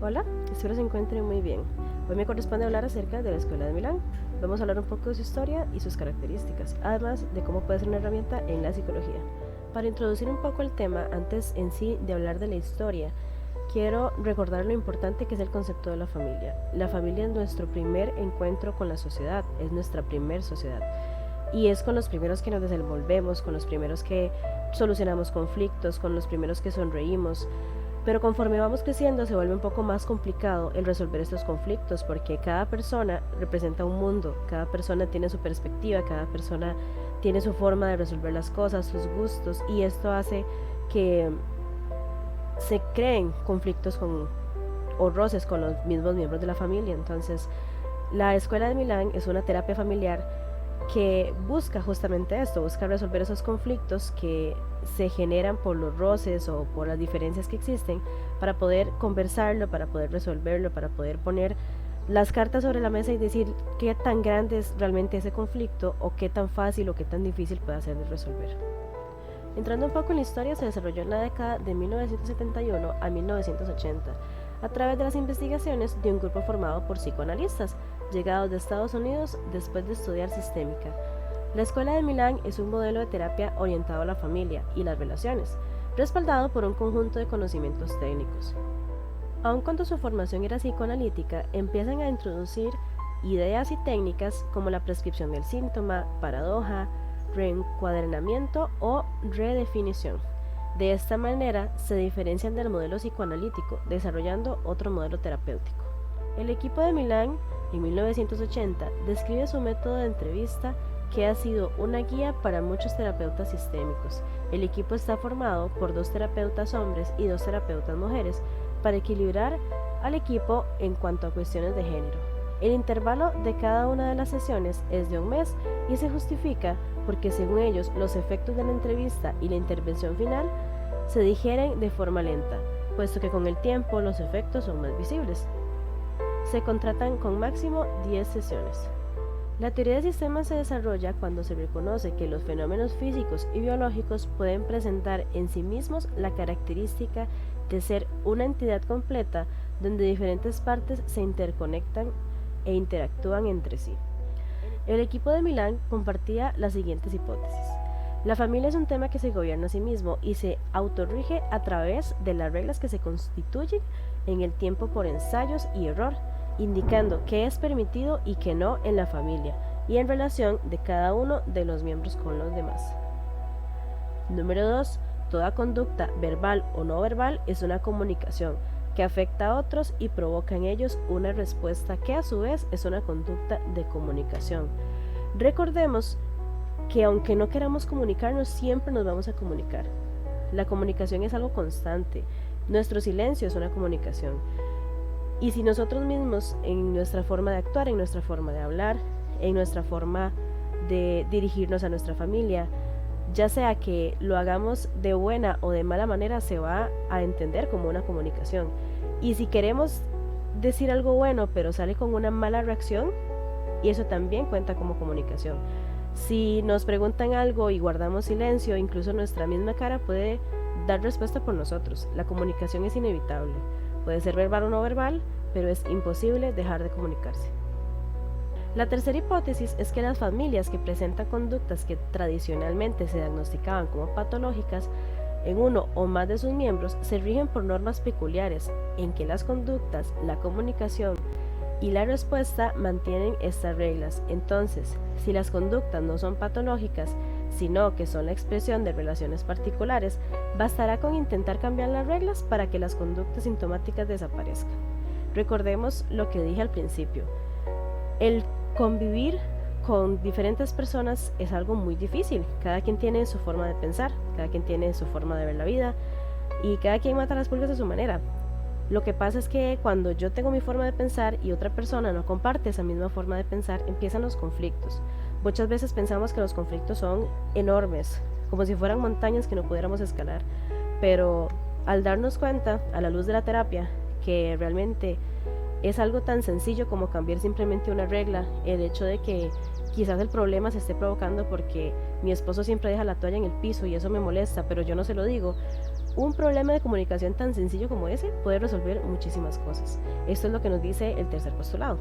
Hola, espero se encuentren muy bien. Hoy me corresponde hablar acerca de la Escuela de Milán. Vamos a hablar un poco de su historia y sus características, además de cómo puede ser una herramienta en la psicología. Para introducir un poco el tema, antes en sí de hablar de la historia, quiero recordar lo importante que es el concepto de la familia. La familia es nuestro primer encuentro con la sociedad, es nuestra primer sociedad. Y es con los primeros que nos desenvolvemos, con los primeros que solucionamos conflictos, con los primeros que sonreímos. Pero conforme vamos creciendo se vuelve un poco más complicado el resolver estos conflictos porque cada persona representa un mundo, cada persona tiene su perspectiva, cada persona tiene su forma de resolver las cosas, sus gustos, y esto hace que se creen conflictos o roces con los mismos miembros de la familia. Entonces, la Escuela de Milán es una terapia familiar que busca justamente esto, busca resolver esos conflictos que se generan por los roces o por las diferencias que existen, para poder conversarlo, para poder resolverlo, para poder poner las cartas sobre la mesa y decir qué tan grande es realmente ese conflicto o qué tan fácil o qué tan difícil puede ser de resolver. Entrando un poco en la historia, se desarrolló en la década de 1971 a 1980 a través de las investigaciones de un grupo formado por psicoanalistas llegados de Estados Unidos después de estudiar sistémica. La Escuela de Milán es un modelo de terapia orientado a la familia y las relaciones, respaldado por un conjunto de conocimientos técnicos. Aun cuando su formación era psicoanalítica, empiezan a introducir ideas y técnicas como la prescripción del síntoma, paradoja, reencuadernamiento o redefinición. De esta manera se diferencian del modelo psicoanalítico, desarrollando otro modelo terapéutico. El equipo de Milán, en 1980, describe su método de entrevista que ha sido una guía para muchos terapeutas sistémicos. El equipo está formado por 2 terapeutas hombres y 2 terapeutas mujeres para equilibrar al equipo en cuanto a cuestiones de género. El intervalo de cada una de las sesiones es de un mes y se justifica porque, según ellos, los efectos de la entrevista y la intervención final se digieren de forma lenta, puesto que con el tiempo los efectos son más visibles. Se contratan con máximo 10 sesiones. La teoría de sistemas se desarrolla cuando se reconoce que los fenómenos físicos y biológicos pueden presentar en sí mismos la característica de ser una entidad completa donde diferentes partes se interconectan e interactúan entre sí. El equipo de Milán compartía las siguientes hipótesis. La familia es un tema que se gobierna a sí mismo y se autorrige a través de las reglas que se constituyen en el tiempo por ensayos y error, indicando qué es permitido y qué no en la familia y en relación de cada uno de los miembros con los demás. Número 2. Toda conducta verbal o no verbal es una comunicación que afecta a otros y provoca en ellos una respuesta que a su vez es una conducta de comunicación. Recordemos que aunque no queramos comunicarnos, siempre nos vamos a comunicar. La comunicación es algo constante. Nuestro silencio es una comunicación. Y si nosotros mismos, en nuestra forma de actuar, en nuestra forma de hablar, en nuestra forma de dirigirnos a nuestra familia, ya sea que lo hagamos de buena o de mala manera, se va a entender como una comunicación. Y si queremos decir algo bueno pero sale con una mala reacción, y eso también cuenta como comunicación. Si nos preguntan algo y guardamos silencio, incluso nuestra misma cara puede dar respuesta por nosotros. La comunicación es inevitable. Puede ser verbal o no verbal, pero es imposible dejar de comunicarse. La tercera hipótesis es que las familias que presentan conductas que tradicionalmente se diagnosticaban como patológicas en uno o más de sus miembros se rigen por normas peculiares en que las conductas, la comunicación y la respuesta mantienen estas reglas. Entonces, si las conductas no son patológicas, sino que son la expresión de relaciones particulares, bastará con intentar cambiar las reglas para que las conductas sintomáticas desaparezcan. Recordemos lo que dije al principio. El convivir con diferentes personas es algo muy difícil. Cada quien tiene su forma de pensar, cada quien tiene su forma de ver la vida y cada quien mata las pulgas de su manera. Lo que pasa es que cuando yo tengo mi forma de pensar y otra persona no comparte esa misma forma de pensar, empiezan los conflictos. Muchas veces pensamos que los conflictos son enormes, como si fueran montañas que no pudiéramos escalar, pero al darnos cuenta, a la luz de la terapia, que realmente es algo tan sencillo como cambiar simplemente una regla, el hecho de que quizás el problema se esté provocando porque mi esposo siempre deja la toalla en el piso y eso me molesta, pero yo no se lo digo. un problema de comunicación tan sencillo como ese puede resolver muchísimas cosas. Esto es lo que nos dice el tercer postulado.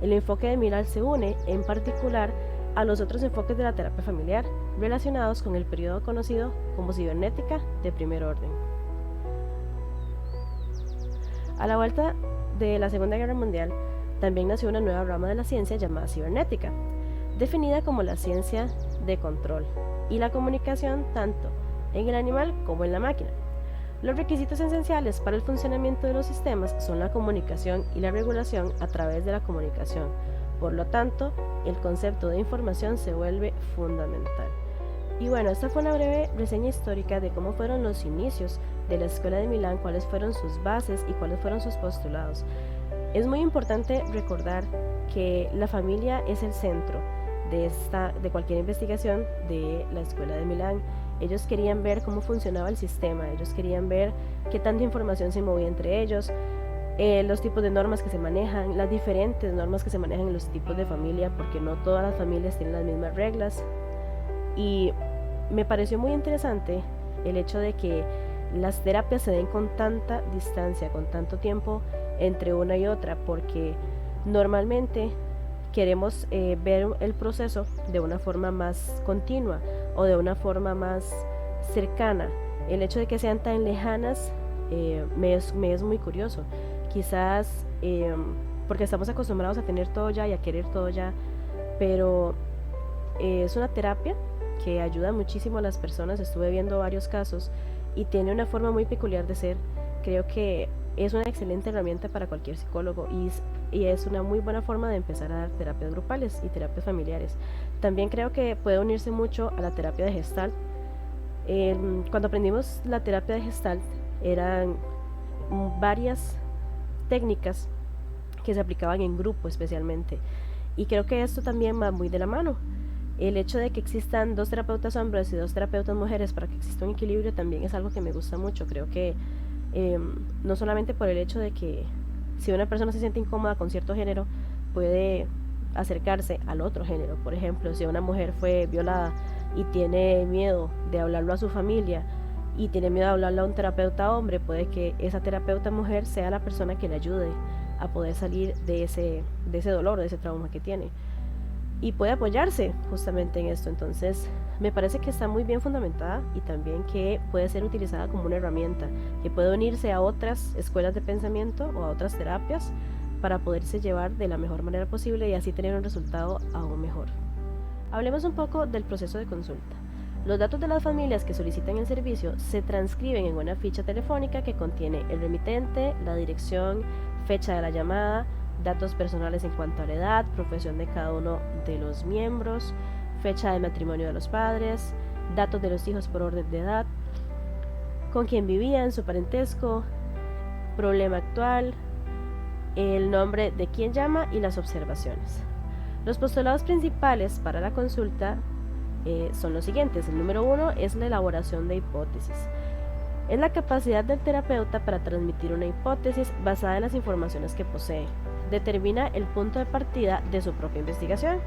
El enfoque de Milal se une, en particular, a los otros enfoques de la terapia familiar relacionados con el periodo conocido como cibernética de primer orden. A la vuelta de la Segunda Guerra Mundial, también nació una nueva rama de la ciencia llamada cibernética, definida como la ciencia de control y la comunicación tanto en el animal como en la máquina. Los requisitos esenciales para el funcionamiento de los sistemas son la comunicación y la regulación a través de la comunicación. Por lo tanto, el concepto de información se vuelve fundamental. Y bueno, esta fue una breve reseña histórica de cómo fueron los inicios de la Escuela de Milán, cuáles fueron sus bases y cuáles fueron sus postulados. Es muy importante recordar que la familia es el centro de cualquier investigación de la Escuela de Milán. Ellos querían ver cómo funcionaba el sistema, ellos querían ver qué tanta información se movía entre ellos, los tipos de normas que se manejan, las diferentes normas que se manejan en los tipos de familia, porque no todas las familias tienen las mismas reglas. Y me pareció muy interesante el hecho de que las terapias se den con tanta distancia, con tanto tiempo entre una y otra, porque normalmente queremos ver el proceso de una forma más continua o de una forma más cercana. El hecho de que sean tan lejanas me es muy curioso. Quizás porque estamos acostumbrados a tener todo ya y a querer todo ya, pero es una terapia que ayuda muchísimo a las personas. Estuve viendo varios casos y tiene una forma muy peculiar de ser. Creo que es una excelente herramienta para cualquier psicólogo y es una muy buena forma de empezar a dar terapias grupales y terapias familiares. También creo que puede unirse mucho a la terapia de Gestalt. Cuando aprendimos la terapia de Gestalt eran varias técnicas que se aplicaban en grupo especialmente, y creo que esto también va muy de la mano. El hecho de que existan 2 terapeutas hombres y 2 terapeutas mujeres para que exista un equilibrio también es algo que me gusta mucho. Creo que no solamente por el hecho de que si una persona se siente incómoda con cierto género, puede acercarse al otro género. Por ejemplo, si una mujer fue violada y tiene miedo de hablarlo a su familia y tiene miedo de hablarlo a un terapeuta hombre, puede que esa terapeuta mujer sea la persona que le ayude a poder salir de ese dolor, de ese trauma que tiene, y puede apoyarse justamente en esto. Entonces me parece que está muy bien fundamentada y también que puede ser utilizada como una herramienta que puede unirse a otras escuelas de pensamiento o a otras terapias para poderse llevar de la mejor manera posible y así tener un resultado aún mejor. Hablemos un poco del proceso de consulta. Los datos de las familias que solicitan el servicio se transcriben en una ficha telefónica que contiene el remitente, la dirección, fecha de la llamada, datos personales en cuanto a la edad, profesión de cada uno de los miembros, fecha de matrimonio de los padres, datos de los hijos por orden de edad, con quién vivían, su parentesco, problema actual, el nombre de quien llama y las observaciones. Los postulados principales para la consulta son los siguientes. El número 1 es la elaboración de hipótesis. Es la capacidad del terapeuta para transmitir una hipótesis basada en las informaciones que posee. Determina el punto de partida de su propia investigación.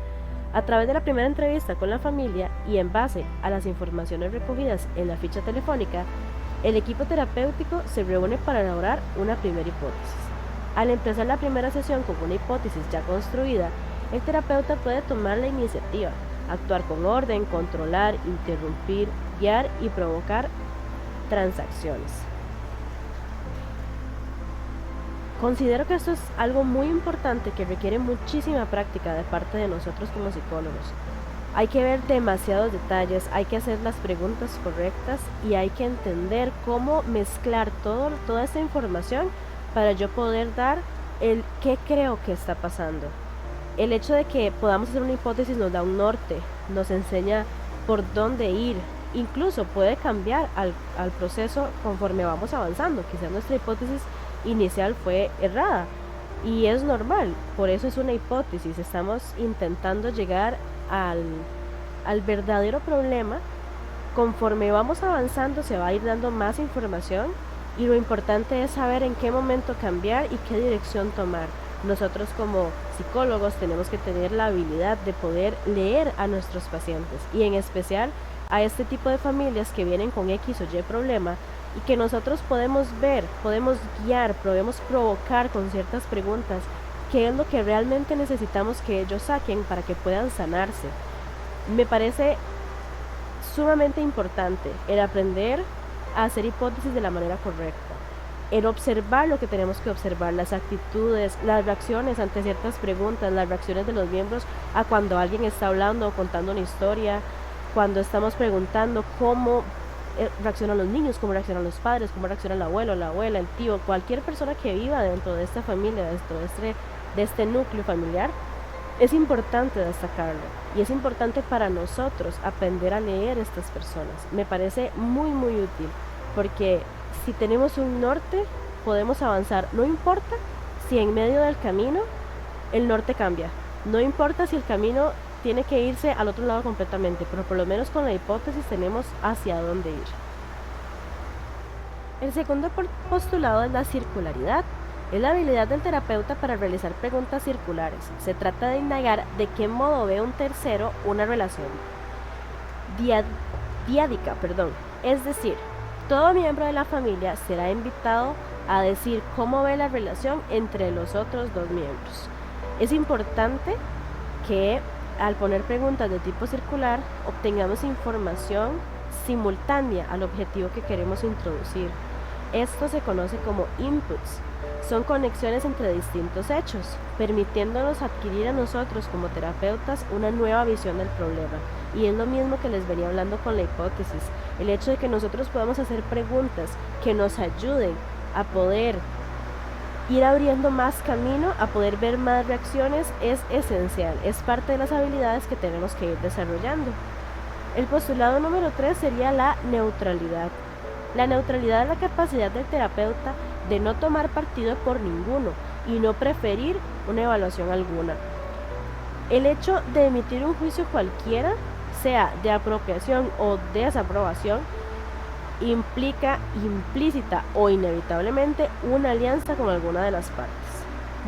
A través de la primera entrevista con la familia y en base a las informaciones recogidas en la ficha telefónica, el equipo terapéutico se reúne para elaborar una primera hipótesis. Al empezar la primera sesión con una hipótesis ya construida, el terapeuta puede tomar la iniciativa, actuar con orden, controlar, interrumpir, guiar y provocar transacciones. Considero que esto es algo muy importante que requiere muchísima práctica de parte de nosotros como psicólogos. Hay que ver demasiados detalles, hay que hacer las preguntas correctas y hay que entender cómo mezclar toda esta información para yo poder dar el qué creo que está pasando. El hecho de que podamos hacer una hipótesis nos da un norte, nos enseña por dónde ir, incluso puede cambiar al proceso conforme vamos avanzando. Quizás nuestra hipótesis inicial fue errada y es normal, por eso es una hipótesis. Estamos intentando llegar al verdadero problema. Conforme vamos avanzando se va a ir dando más información y lo importante es saber en qué momento cambiar y qué dirección tomar. Nosotros como psicólogos tenemos que tener la habilidad de poder leer a nuestros pacientes y en especial a este tipo de familias que vienen con X o Y problema y que nosotros podemos ver, podemos guiar, podemos provocar con ciertas preguntas qué es lo que realmente necesitamos que ellos saquen para que puedan sanarse. Me parece sumamente importante el aprender a hacer hipótesis de la manera correcta, el observar lo que tenemos que observar, las actitudes, las reacciones ante ciertas preguntas, las reacciones de los miembros a cuando alguien está hablando o contando una historia, cuando estamos preguntando cómo reaccionan los niños, cómo reaccionan los padres, cómo reacciona el abuelo, la abuela, el tío, cualquier persona que viva dentro de esta familia, dentro de este núcleo familiar. Es importante destacarlo y es importante para nosotros aprender a leer estas personas. Me parece muy útil porque si tenemos un norte podemos avanzar. No importa si en medio del camino el norte cambia, no importa si el camino tiene que irse al otro lado completamente, pero por lo menos con la hipótesis tenemos hacia dónde ir. El segundo postulado es la circularidad. Es la habilidad del terapeuta para realizar preguntas circulares. Se trata de indagar de qué modo ve un tercero una relación diádica, es decir, todo miembro de la familia será invitado a decir cómo ve la relación entre los otros dos miembros. Es importante que al poner preguntas de tipo circular obtengamos información simultánea al objetivo que queremos introducir. Esto se conoce como inputs. Son conexiones entre distintos hechos, permitiéndonos adquirir a nosotros como terapeutas una nueva visión del problema. Y es lo mismo que les venía hablando con la hipótesis. El hecho de que nosotros podamos hacer preguntas que nos ayuden a poder ir abriendo más camino, a poder ver más reacciones, es esencial. Es parte de las habilidades que tenemos que ir desarrollando. El postulado número 3 sería la neutralidad. La neutralidad es la capacidad del terapeuta de no tomar partido por ninguno y no preferir una evaluación alguna. El hecho de emitir un juicio cualquiera, sea de apropiación o desaprobación, implica implícita o inevitablemente una alianza con alguna de las partes.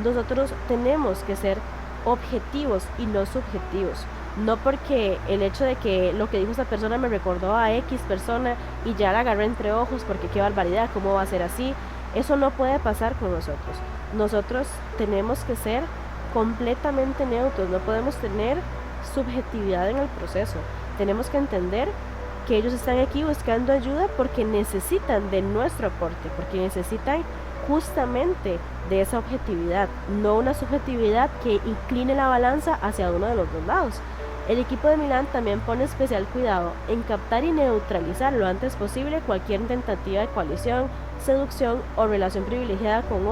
Nosotros tenemos que ser objetivos y no subjetivos. No porque el hecho de que lo que dijo esta persona me recordó a X persona y ya la agarré entre ojos porque qué barbaridad, ¿cómo va a ser así? Eso no puede pasar con nosotros. Nosotros tenemos que ser completamente neutros, no podemos tener subjetividad en el proceso. Tenemos que entender que ellos están aquí buscando ayuda porque necesitan de nuestro aporte, porque necesitan justamente de esa objetividad, no una subjetividad que incline la balanza hacia uno de los dos lados. El equipo de Milán también pone especial cuidado en captar y neutralizar lo antes posible cualquier tentativa de coalición, seducción o relación privilegiada con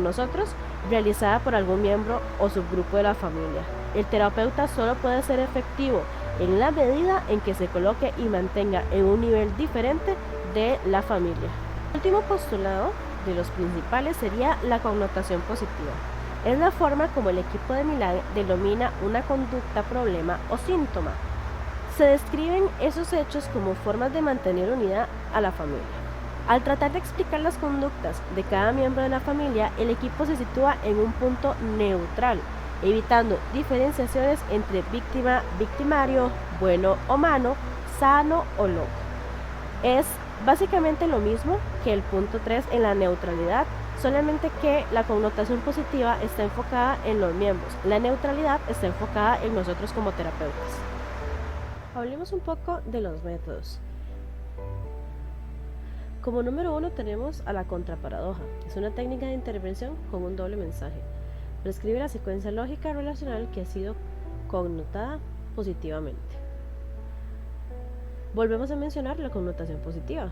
nosotros, realizada por algún miembro o subgrupo de la familia. El terapeuta solo puede ser efectivo en la medida en que se coloque y mantenga en un nivel diferente de la familia. El último postulado de los principales sería la connotación positiva. Es la forma como el equipo de Milán denomina una conducta, problema o síntoma. Se describen esos hechos como formas de mantener unida a la familia. Al tratar de explicar las conductas de cada miembro de la familia, el equipo se sitúa en un punto neutral, evitando diferenciaciones entre víctima, victimario, bueno o malo, sano o loco. Es básicamente lo mismo que el punto 3 en la neutralidad, solamente que la connotación positiva está enfocada en los miembros, la neutralidad está enfocada en nosotros como terapeutas. Hablemos un poco de los métodos. Como número 1 tenemos a la contraparadoja. Es una técnica de intervención con un doble mensaje. Prescribe la secuencia lógica relacional que ha sido connotada positivamente. Volvemos a mencionar la connotación positiva.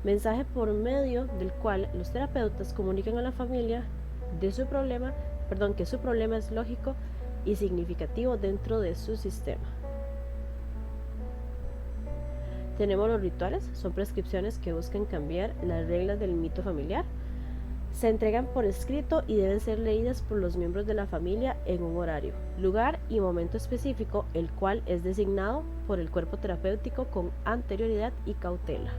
Mensaje por medio del cual los terapeutas comunican a la familia que su problema es lógico y significativo dentro de su sistema. Tenemos los rituales, son prescripciones que buscan cambiar las reglas del mito familiar. Se entregan por escrito y deben ser leídas por los miembros de la familia en un horario, lugar y momento específico, el cual es designado por el cuerpo terapéutico con anterioridad y cautela.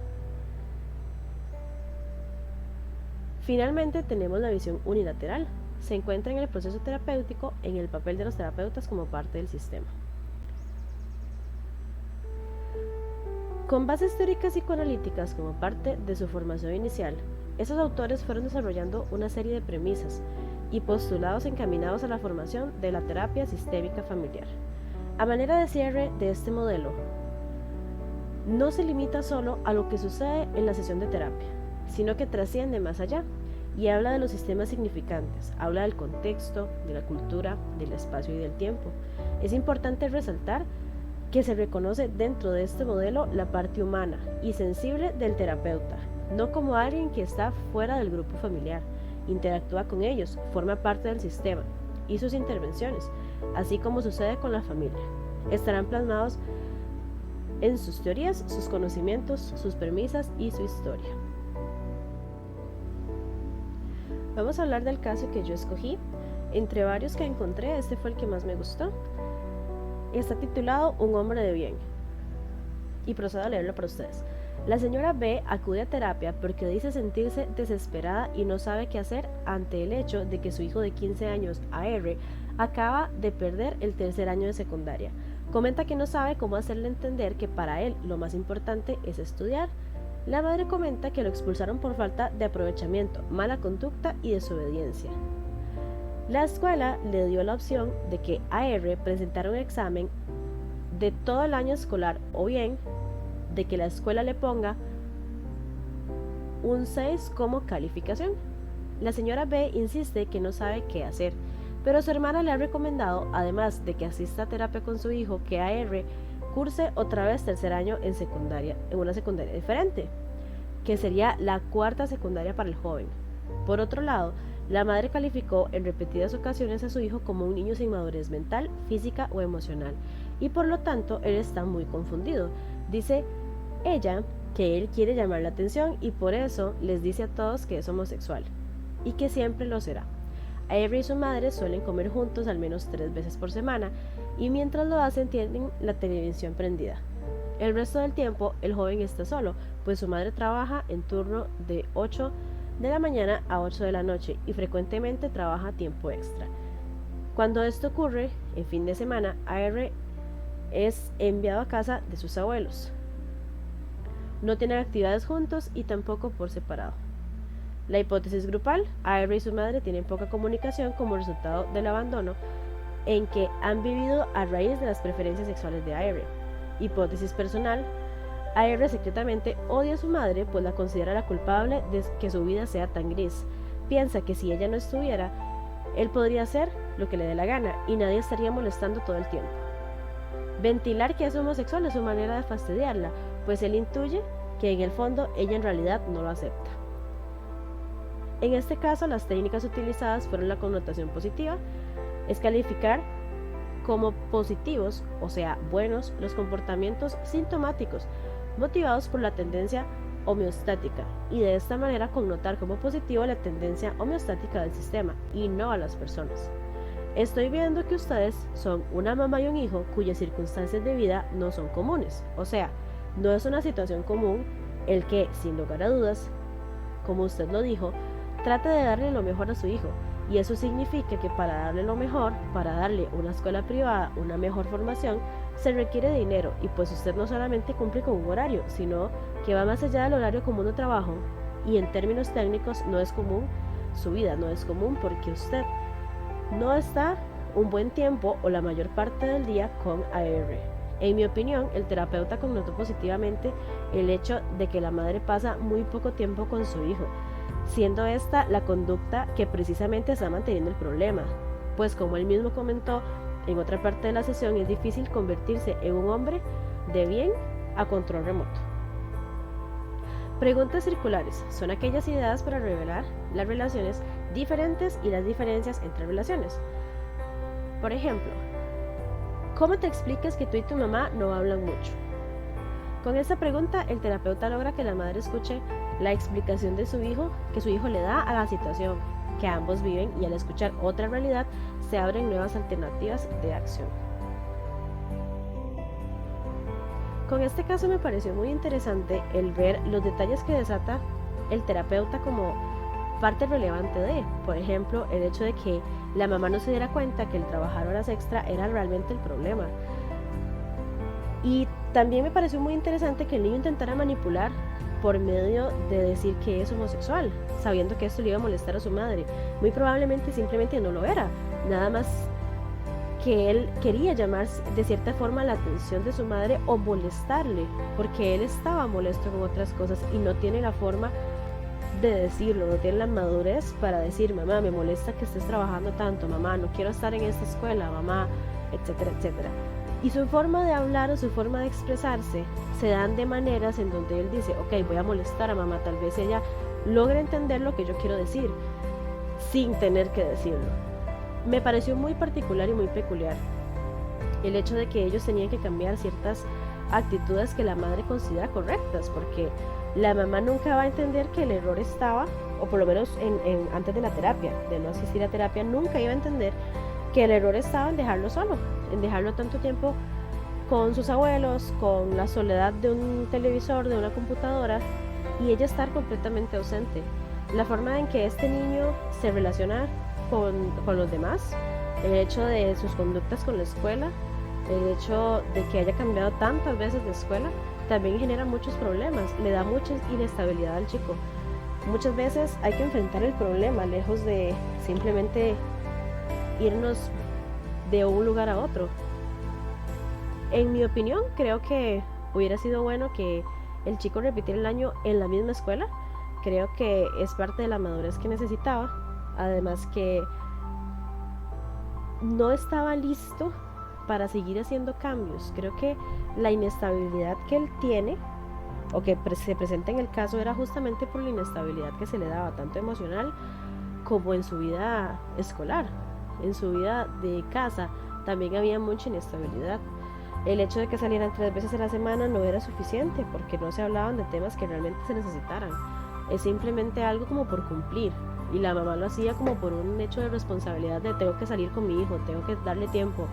Finalmente tenemos la visión unilateral. Se encuentra en el proceso terapéutico en el papel de los terapeutas como parte del sistema. Con bases teóricas psicoanalíticas como parte de su formación inicial, esos autores fueron desarrollando una serie de premisas y postulados encaminados a la formación de la terapia sistémica familiar. A manera de cierre de este modelo, no se limita solo a lo que sucede en la sesión de terapia, sino que trasciende más allá y habla de los sistemas significantes, habla del contexto, de la cultura, del espacio y del tiempo. Es importante resaltar que se reconoce dentro de este modelo la parte humana y sensible del terapeuta, no como alguien que está fuera del grupo familiar, interactúa con ellos, forma parte del sistema y sus intervenciones, así como sucede con la familia, estarán plasmados en sus teorías, sus conocimientos, sus premisas y su historia. Vamos a hablar del caso que yo escogí. Entre varios que encontré, este fue el que más me gustó. Está titulado Un hombre de bien. Y procedo a leerlo para ustedes. La señora B acude a terapia porque dice sentirse desesperada y no sabe qué hacer ante el hecho de que su hijo de 15 años, AR, acaba de perder el tercer año de secundaria. Comenta que no sabe cómo hacerle entender que para él lo más importante es estudiar. La madre comenta que lo expulsaron por falta de aprovechamiento, mala conducta y desobediencia. La escuela le dio la opción de que AR presentara un examen de todo el año escolar o bien de que la escuela le ponga un 6 como calificación. La señora B insiste que no sabe qué hacer, pero su hermana le ha recomendado, además de que asista a terapia con su hijo, que AR curse otra vez tercer año en secundaria, en una secundaria diferente, que sería la cuarta secundaria para el joven. Por otro lado, la madre calificó en repetidas ocasiones a su hijo como un niño sin madurez mental, física o emocional, y por lo tanto él está muy confundido. Dice ella que él quiere llamar la atención y por eso les dice a todos que es homosexual, y que siempre lo será. AR y su madre suelen comer juntos al menos 3 veces por semana, y mientras lo hacen tienen la televisión prendida. El resto del tiempo el joven está solo, pues su madre trabaja en turno de 8 de la mañana a 8 de la noche y frecuentemente trabaja tiempo extra. Cuando esto ocurre, en fin de semana, AR es enviado a casa de sus abuelos. No tienen actividades juntos y tampoco por separado. La hipótesis grupal, AR y su madre tienen poca comunicación como resultado del abandono en que han vivido a raíz de las preferencias sexuales de AR. Hipótesis personal, AR secretamente odia a su madre pues la considera la culpable de que su vida sea tan gris. Piensa que si ella no estuviera, él podría hacer lo que le dé la gana y nadie estaría molestando todo el tiempo. Ventilar que es homosexual es su manera de fastidiarla, pues él intuye que en el fondo ella en realidad no lo acepta. En este caso, las técnicas utilizadas fueron la connotación positiva, es calificar como positivos, o sea, buenos, los comportamientos sintomáticos, motivados por la tendencia homeostática, y de esta manera connotar como positivo la tendencia homeostática del sistema, y no a las personas. Estoy viendo que ustedes son una mamá y un hijo cuyas circunstancias de vida no son comunes, o sea, no es una situación común el que, sin lugar a dudas, como usted lo dijo, trate de darle lo mejor a su hijo, y eso significa que para darle lo mejor, para darle una escuela privada, una mejor formación, se requiere de dinero, y pues usted no solamente cumple con un horario, sino que va más allá del horario común de trabajo, y en términos técnicos no es común, su vida no es común porque usted no está un buen tiempo o la mayor parte del día con AR. En mi opinión, el terapeuta connotó positivamente el hecho de que la madre pasa muy poco tiempo con su hijo, siendo esta la conducta que precisamente está manteniendo el problema, pues como él mismo comentó en otra parte de la sesión, es difícil convertirse en un hombre de bien a control remoto. Preguntas circulares son aquellas ideas para revelar las relaciones diferentes y las diferencias entre relaciones. Por ejemplo, ¿cómo te explicas que tú y tu mamá no hablan mucho? Con esta pregunta, el terapeuta logra que la madre escuche la explicación de su hijo, que su hijo le da a la situación que ambos viven, y al escuchar otra realidad se abren nuevas alternativas de acción. Con este caso me pareció muy interesante el ver los detalles que desata el terapeuta como parte relevante de, por ejemplo, el hecho de que la mamá no se diera cuenta que el trabajar horas extra era realmente el problema. Y también me pareció muy interesante que el niño intentara manipular por medio de decir que es homosexual, sabiendo que esto le iba a molestar a su madre. Muy probablemente simplemente no lo era, nada más que él quería llamar de cierta forma la atención de su madre o molestarle, porque él estaba molesto con otras cosas y no tiene la forma de decirlo, no tiene la madurez para decir: mamá, me molesta que estés trabajando tanto, mamá, no quiero estar en esta escuela, mamá, etcétera, etcétera. Y su forma de hablar o su forma de expresarse se dan de maneras en donde él dice: ok, voy a molestar a mamá, tal vez ella logre entender lo que yo quiero decir sin tener que decirlo. Me pareció muy particular y muy peculiar el hecho de que ellos tenían que cambiar ciertas actitudes que la madre considera correctas, porque la mamá nunca va a entender que el error estaba, o por lo menos antes de la terapia, de no asistir a terapia, nunca iba a entender que el error estaba en dejarlo solo, en dejarlo tanto tiempo con sus abuelos, con la soledad de un televisor, de una computadora, y ella estar completamente ausente. La forma en que este niño se relaciona con los demás, el hecho de sus conductas con la escuela, el hecho de que haya cambiado tantas veces de escuela, también genera muchos problemas, le da mucha inestabilidad al chico. Muchas veces hay que enfrentar el problema, lejos de simplemente irnos de un lugar a otro. En mi opinión, creo que hubiera sido bueno que el chico repitiera el año en la misma escuela. Creo que es parte de la madurez que necesitaba. Además que no estaba listo para seguir haciendo cambios. Creo que la inestabilidad que él tiene, o que se presenta en el caso, era justamente por la inestabilidad que se le daba, tanto emocional como en su vida escolar. En su vida de casa también había mucha inestabilidad. El hecho de que salieran 3 veces a la semana no era suficiente, porque no se hablaban de temas que realmente se necesitaran. Es simplemente algo como por cumplir, y la mamá lo hacía como por un hecho de responsabilidad de: tengo que salir con mi hijo, tengo que darle tiempo.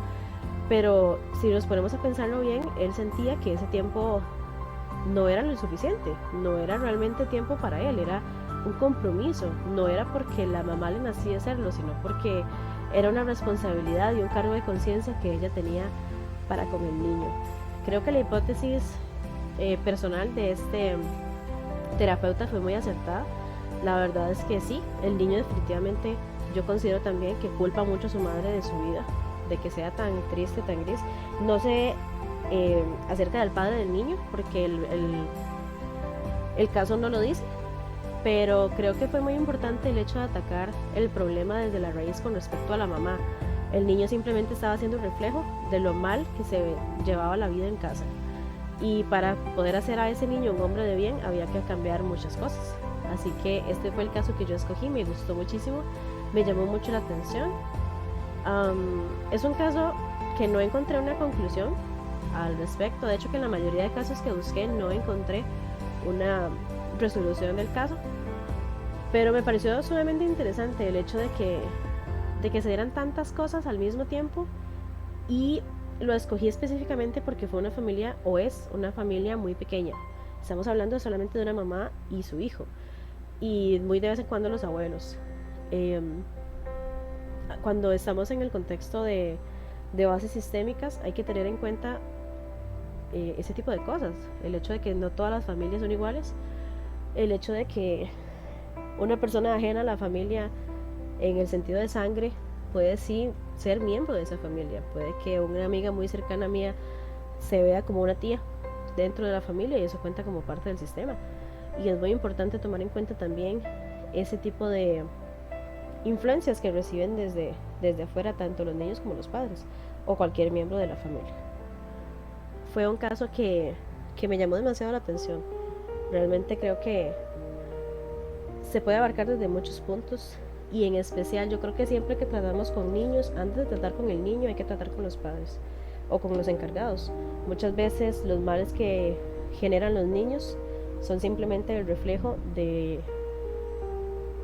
Pero si nos ponemos a pensarlo bien, él sentía que ese tiempo no era lo suficiente, no era realmente tiempo para él, era un compromiso, no era porque la mamá le nacía hacerlo, sino porque era una responsabilidad y un cargo de conciencia que ella tenía para con el niño. Creo que la hipótesis personal de este terapeuta fue muy acertada. La verdad es que sí, el niño definitivamente, yo considero también que culpa mucho a su madre de su vida, de que sea tan triste, tan gris. No sé acerca del padre del niño, porque el caso no lo dice, pero creo que fue muy importante el hecho de atacar el problema desde la raíz con respecto a la mamá. El niño simplemente estaba haciendo un reflejo de lo mal que se llevaba la vida en casa, y para poder hacer a ese niño un hombre de bien había que cambiar muchas cosas. Así que este fue el caso que yo escogí, me gustó muchísimo, me llamó mucho la atención. Es un caso que no encontré una conclusión al respecto. De hecho, que en la mayoría de casos que busqué no encontré una resolución del caso, pero me pareció sumamente interesante el hecho de que se dieran tantas cosas al mismo tiempo. Y lo escogí específicamente porque fue una familia, o es una familia muy pequeña. Estamos hablando solamente de una mamá y su hijo, y muy de vez en cuando los abuelos. Cuando estamos en el contexto de bases sistémicas, hay que tener en cuenta ese tipo de cosas. El hecho de que no todas las familias son iguales, el hecho de que una persona ajena a la familia en el sentido de sangre puede sí ser miembro de esa familia. Puede que una amiga muy cercana a mía se vea como una tía dentro de la familia, y eso cuenta como parte del sistema. Y es muy importante tomar en cuenta también ese tipo de influencias que reciben desde afuera, tanto los niños como los padres o cualquier miembro de la familia. Fue un caso que me llamó demasiado la atención. Realmente creo que se puede abarcar desde muchos puntos, y en especial yo creo que siempre que tratamos con niños, antes de tratar con el niño hay que tratar con los padres o con los encargados. Muchas veces los males que generan los niños son simplemente el reflejo de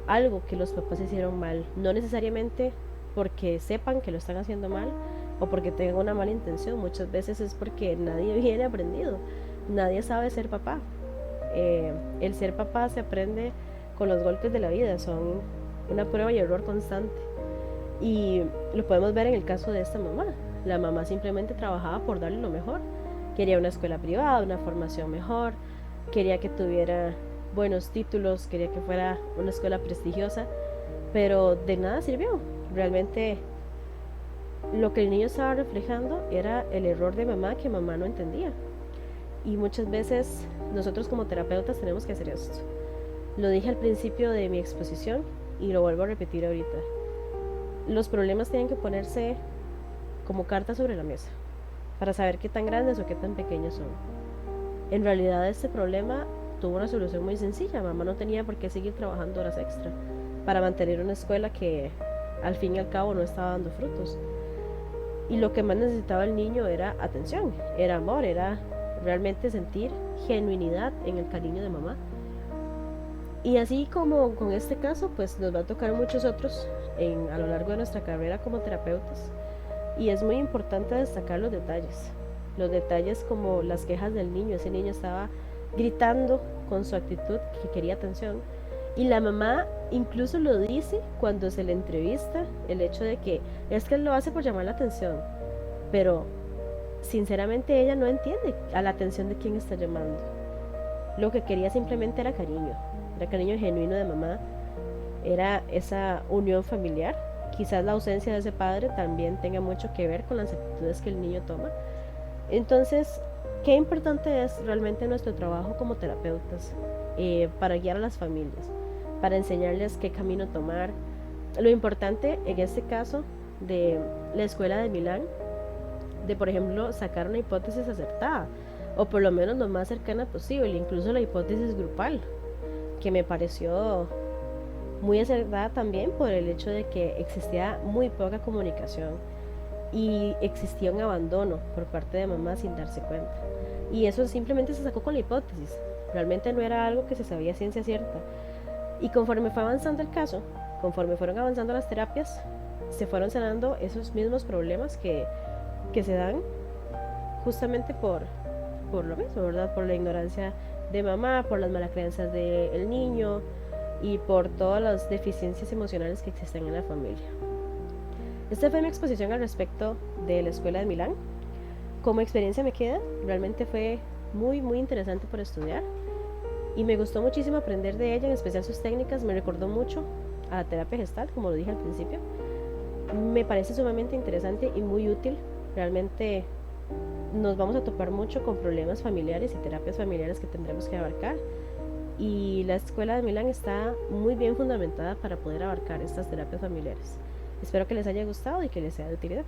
algo que los papás hicieron mal, no necesariamente porque sepan que lo están haciendo mal o porque tengan una mala intención. Muchas veces es porque nadie viene aprendido, nadie sabe ser papá. El ser papá se aprende con los golpes de la vida, son una prueba y error constante, y lo podemos ver en el caso de esta mamá. La mamá simplemente trabajaba por darle lo mejor, Quería una escuela privada, una formación mejor, quería que tuviera buenos títulos, quería que fuera una escuela prestigiosa, pero de nada sirvió. Realmente lo que el niño estaba reflejando era el error de mamá que mamá no entendía. Y muchas veces nosotros como terapeutas tenemos que hacer esto. Lo dije al principio de mi exposición y lo vuelvo a repetir ahorita. Los problemas tienen que ponerse como cartas sobre la mesa para saber qué tan grandes o qué tan pequeños son. En realidad este problema tuvo una solución muy sencilla. Mamá no tenía por qué seguir trabajando horas extra para mantener una escuela que al fin y al cabo no estaba dando frutos. Y lo que más necesitaba el niño era atención, era amor, era realmente sentir genuinidad en el cariño de mamá. Y así como con este caso, pues nos va a tocar muchos otros a lo largo de nuestra carrera como terapeutas. Y es muy importante destacar los detalles como las quejas del niño. Ese niño estaba gritando con su actitud que quería atención. Y la mamá incluso lo dice cuando se le entrevista, el hecho de que es que él lo hace por llamar la atención, pero sinceramente ella no entiende a la atención de quién está llamando. Lo que quería simplemente era cariño genuino de mamá, era esa unión familiar. Quizás la ausencia de ese padre también tenga mucho que ver con las actitudes que el niño toma. Entonces, qué importante es realmente nuestro trabajo como terapeutas para guiar a las familias, para enseñarles qué camino tomar. Lo importante en este caso de la escuela de Milán, de por ejemplo sacar una hipótesis acertada, o por lo menos lo más cercana posible, incluso la hipótesis grupal, que me pareció muy acertada también por el hecho de que existía muy poca comunicación y existía un abandono por parte de mamá sin darse cuenta. Y eso simplemente se sacó con la hipótesis, realmente no era algo que se sabía a ciencia cierta. Y conforme fue avanzando el caso, conforme fueron avanzando las terapias, se fueron sanando esos mismos problemas que se dan justamente por lo mismo, ¿verdad? Por la ignorancia de mamá, por las malas creencias del niño y por todas las deficiencias emocionales que existen en la familia. Esta fue mi exposición al respecto de la escuela de Milán. Como experiencia me queda, realmente fue muy muy interesante por estudiar y me gustó muchísimo aprender de ella, en especial sus técnicas. Me recordó mucho a la terapia gestal, como lo dije al principio. Me parece sumamente interesante y muy útil. Realmente nos vamos a topar mucho con problemas familiares y terapias familiares que tendremos que abarcar, y la escuela de Milán está muy bien fundamentada para poder abarcar estas terapias familiares. Espero que les haya gustado y que les sea de utilidad.